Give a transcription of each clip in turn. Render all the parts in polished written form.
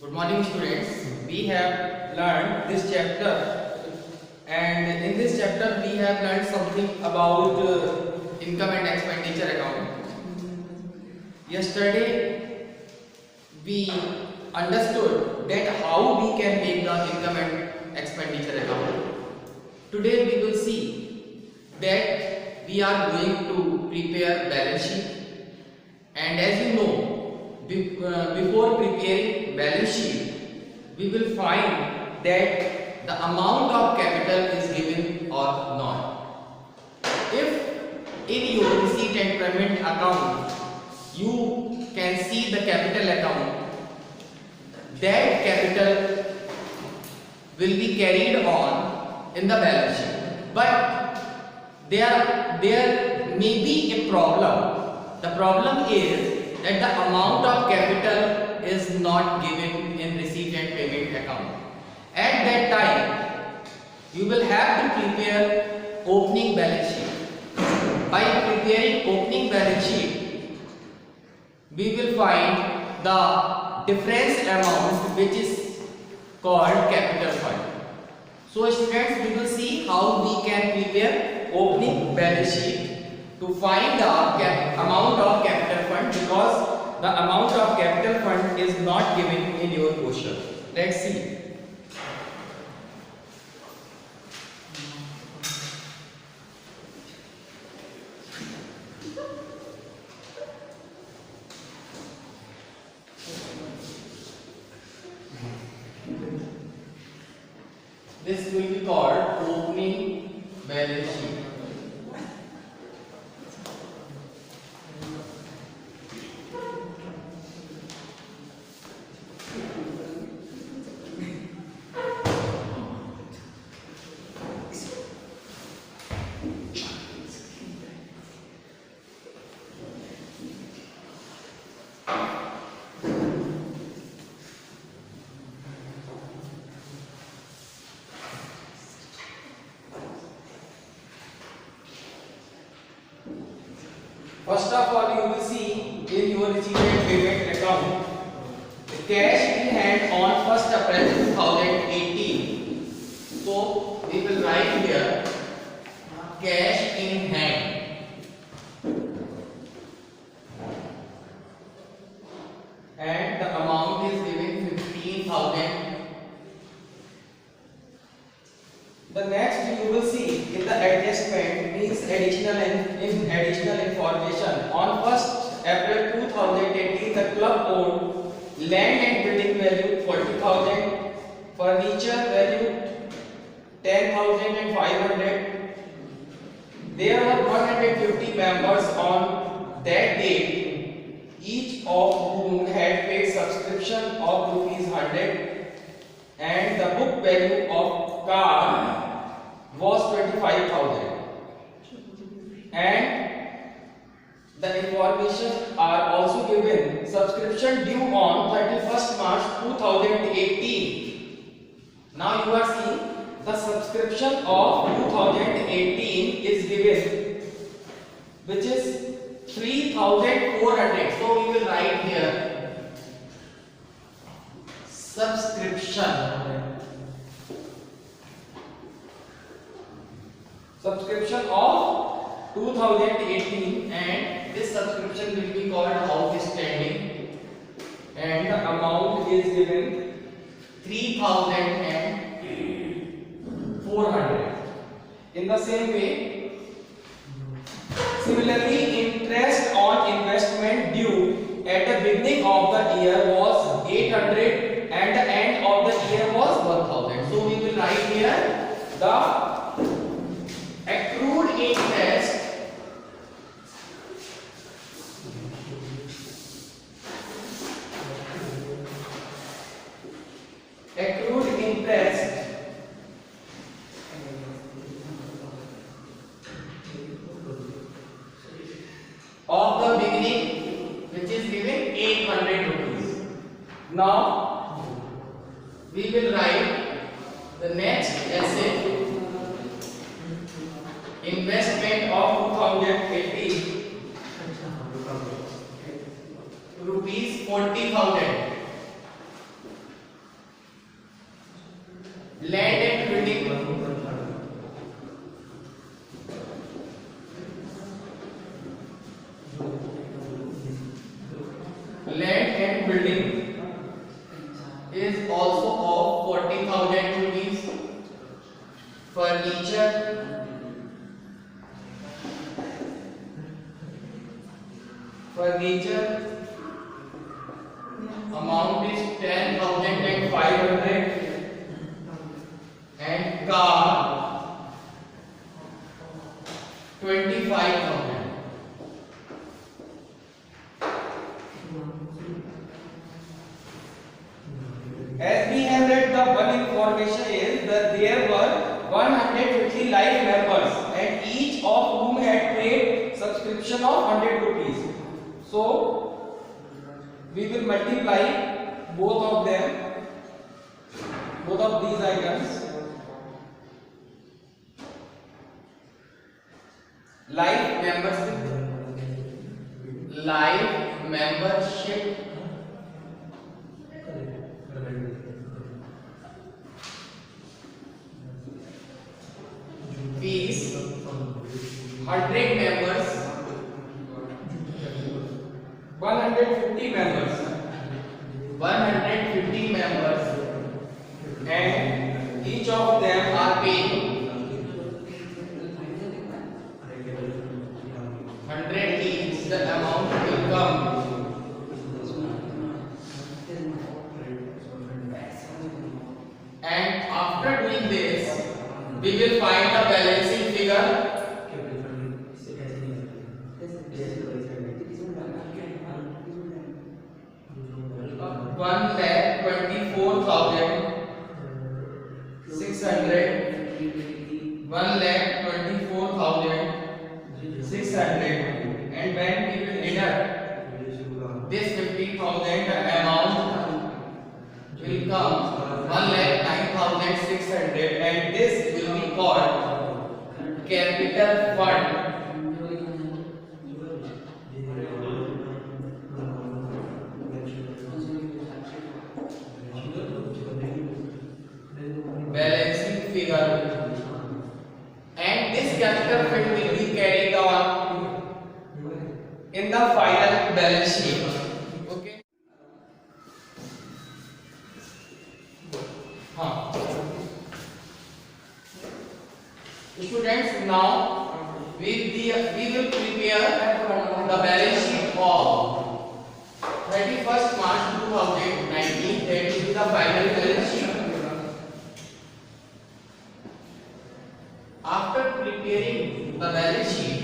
Good morning, students. We have learned this chapter, and in this chapter we have learned something about income and expenditure account. Yesterday we understood that how we can make the income and expenditure account. Today we will see that we are going to prepare balance sheet, and as you know, before preparing balance sheet, we will find that the amount of capital is given or not. If in your receipt and payment account you can see the capital account, that capital will be carried on in the balance sheet. But there may be a problem. The problem is that the amount of capital is not given in receipt and payment account. At that time, you will have to prepare opening balance sheet. By preparing opening balance sheet, we will find the difference amount which is called capital fund. So students, we will see how we can prepare opening balance sheet to find the amount of capital fund, because the amount of capital fund is not given in your question. Let's see. This will be called opening balance sheet. First of all, you will see in your receipt and payment account the cash in hand on 1st April 2018. So we will write here cash in hand, and the amount is given 15,000. The next you will see in the adjustment means additional information. On 1st April 2018, the club owned land and building value 40,000, furniture value 10,500. There were 150 members on that date, each of whom had paid subscription of ₹100, and the book value of car was 25,000. And the information are also given. Subscription due on 31st March 2018. Now you are seeing the subscription of 2018 is given, which is 3,400. So we will write here subscription of 2018, and this subscription will be called outstanding, and the amount is given 3,400. In the same way, similarly, interest on investment due at the beginning of the year was 800 and the end of the year was 1,000. So we will write here the accrued interest of the beginning, which is given 800 rupees. Now we will write the next asset, investment of 2018, rupees 40,000. Land and building. Land and building is also of 40,000 rupees. Furniture. Furniture amount is 10,500 and car 25,000. As we have read, the one information is that there were 150 live members and each of whom had paid subscription of 100 rupees. So we will multiply both of them, both of these items. Live membership fees, 100 members, 150 members, 150 members, and each of them are paying 100 each. The amount will come and after doing this we will find the balancing figure. 1,24,600, 1,24,600, and when we will deduct this 50,000, the amount will come 1,09,600, and this will be called capital fund. Balancing figure, and this capital fund will be carried on in the final balance sheet. Okay. Students, now we will prepare the balance sheet of 31st March 2019. That is the final balance sheet. After preparing the balance sheet,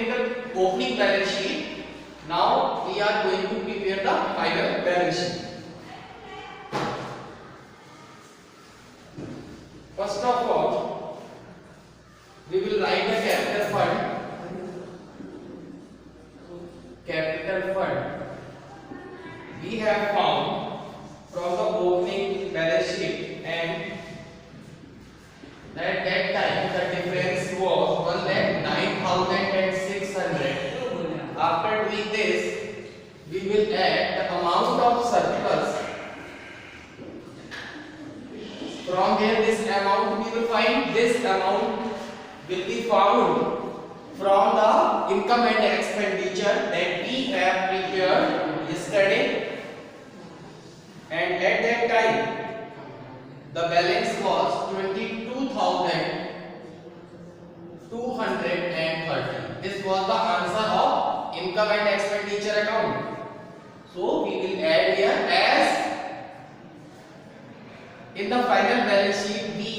the opening balance sheet, now we are going to prepare the final balance sheet. First of all, we will write the capital fund. Capital fund we have found from the opening balance sheet, and at that time the difference was 1,09,600. After doing this, we will add the amount of surplus. From here, this amount we will find. This amount will be found from the income and expenditure that we have prepared yesterday, and at that time the balance was 22,230. This was the answer of income and expenditure account. So we will add here, as in the final balance sheet we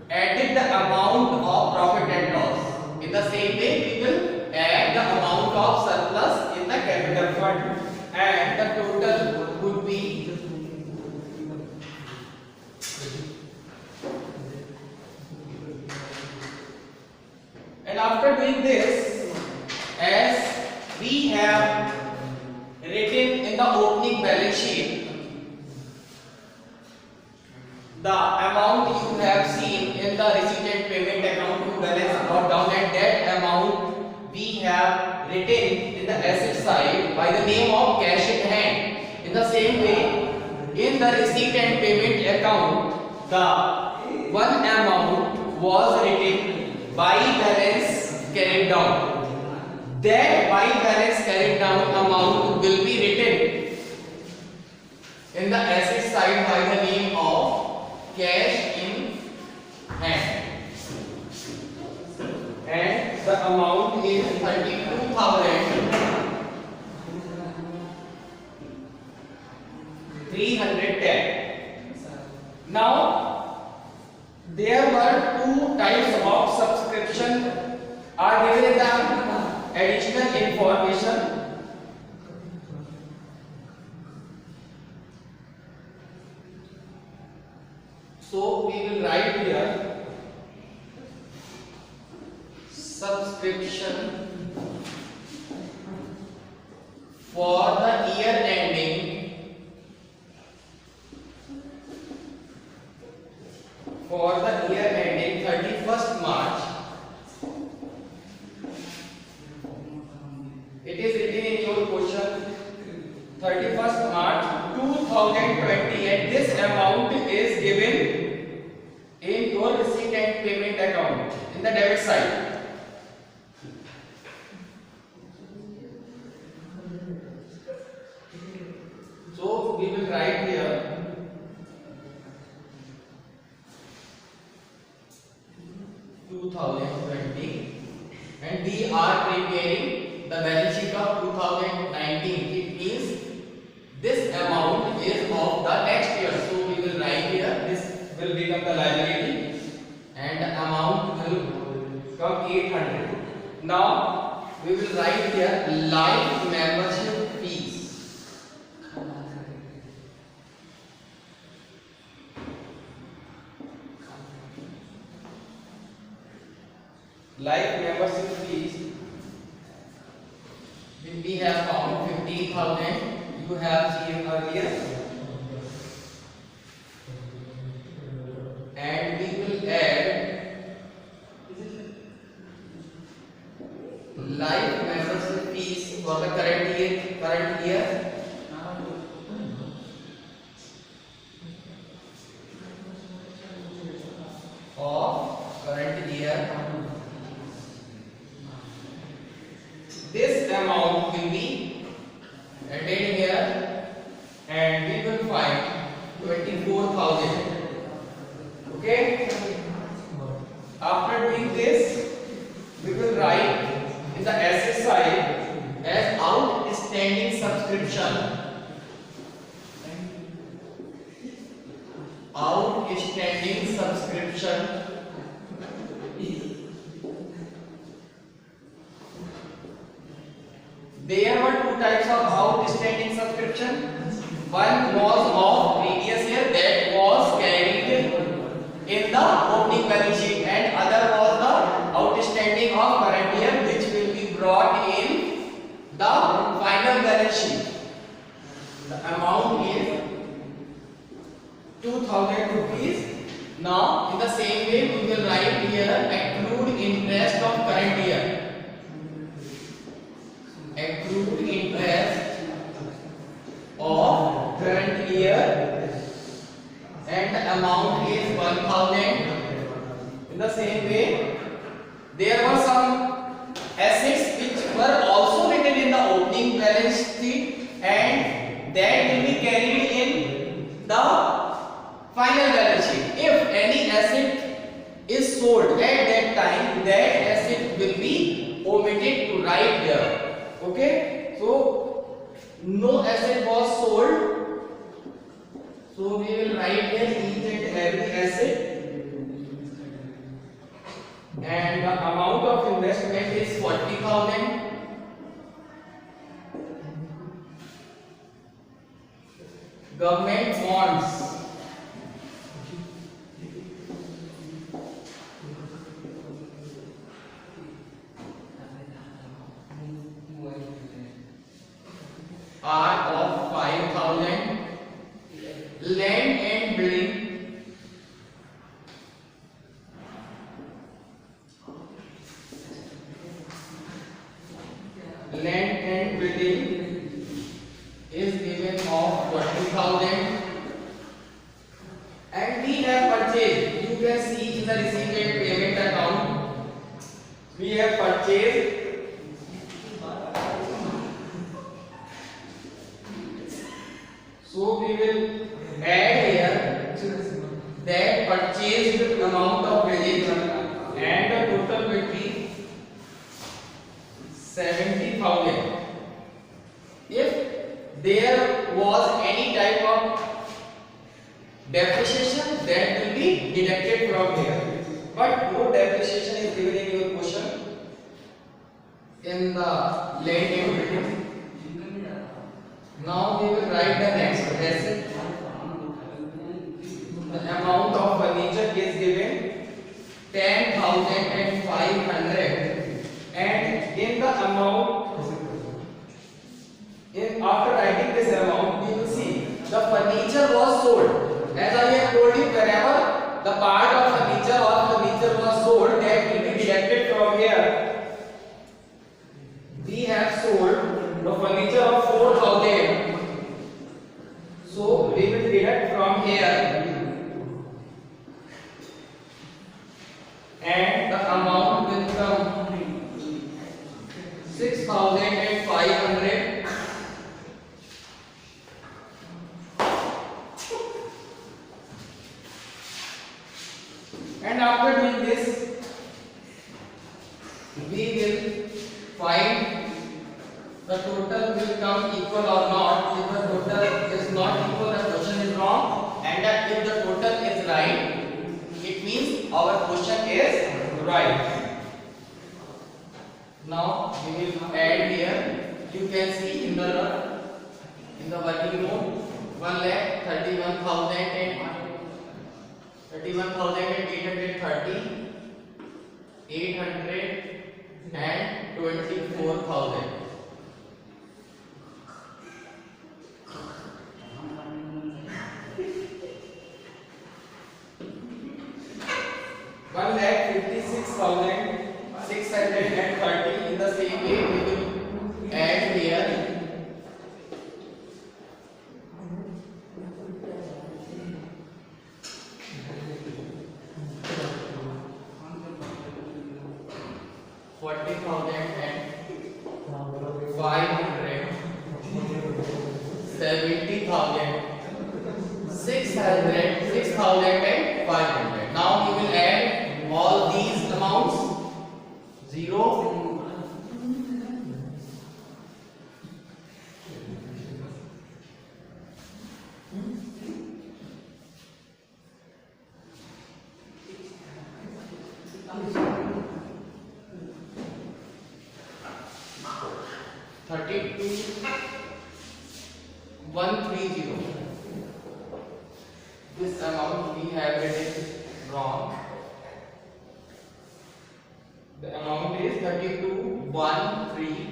added the amount of profit and loss. In the same way, we will add the amount of surplus in the capital fund, and the total would be and after doing this, as we have written in the opening balance sheet, the amount you have seen in the receipt and payment account to balance brought down, and that amount we have written in the asset side by the name of cash in hand. In the same way, in the receipt and payment account, the one amount was written by balance carried down. That by balance carried down amount will be written in the asset side by the name of cash in hand, and the amount is 32,310. Now there were two types of subscription are given in the additional information. So we will write here subscription for the year ending, for the year ending 31st March. It is written in your question 31st March 2020, and this amount is given in your receipt and payment account in the debit side. So we will write here (2020), and we are preparing the balance sheet of 2019. It means this amount is of the next year. So we will write here this will become the liability, and the amount will come 800. Now we will write here life membership fees. Life membership fees, when we have found 15,000, you have seen earlier, and we will add life membership fees for the current year, this amount will be added here, and we will find 24,000. Okay, after doing this, we will write in the asset side as outstanding subscription, outstanding subscription there were two types of outstanding subscription. One was of previous year, that was carried in the opening balance sheet, and other was the outstanding of current year, which will be brought in the final balance sheet. The amount is 2,000 rupees. Now in the same way we will write here accrued interest of current year. Accrued interest of current year, and the amount is 1,000. In the same way, there were some assets which were also written in the opening balance sheet, and that will be carried in the final balance sheet. If any asset is sold at that time, that asset will be omitted to write there. Okay, so no asset was sold, so we will write here each and every asset, and the amount of investment is 40,000. Government bonds, land and building is given of 20,000 and we have purchased, you can see in the receipt and payment account, we have purchased so we will add here that purchased amount of building and the total will be 70,000. If there was any type of depreciation, that will be deducted from here, but no depreciation is given in your question in the land and building. Now we will write the next asset. The amount of furniture is given 10,500 and in the amount, after writing this amount, we will see the furniture was sold. As I have told you, whenever the part of furniture or furniture was sold, that will be deducted from here. We have sold the furniture of 4,000, so we will deduct from here, and the amount will come 6,500. And after doing this, we will find the total will come equal or not. If the total is not equal, the question is wrong, and if the total is right, it means our question is right. Now we will add here. You can see in the working note 1,31,830, 824,000. One lakh 56,630. In the same way, we will add here 40,500, 70,000, 6,500. Now we will add all these amounts. 0, 32,130. This amount we have written wrong. The amount is 32,130.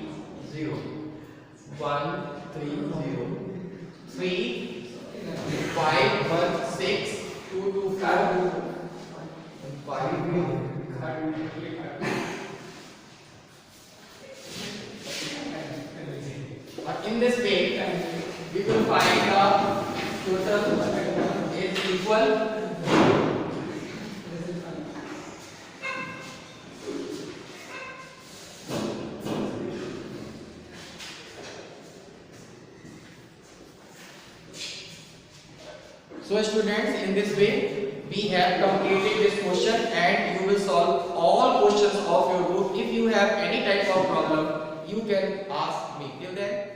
130. 3, 5, 1, 6, 2, 2, 5, 5. In this way, we will find the total is equal So students, in this way we have completed this question, and you will solve all questions of your group. If you have any type of problem, you can ask me. Till then,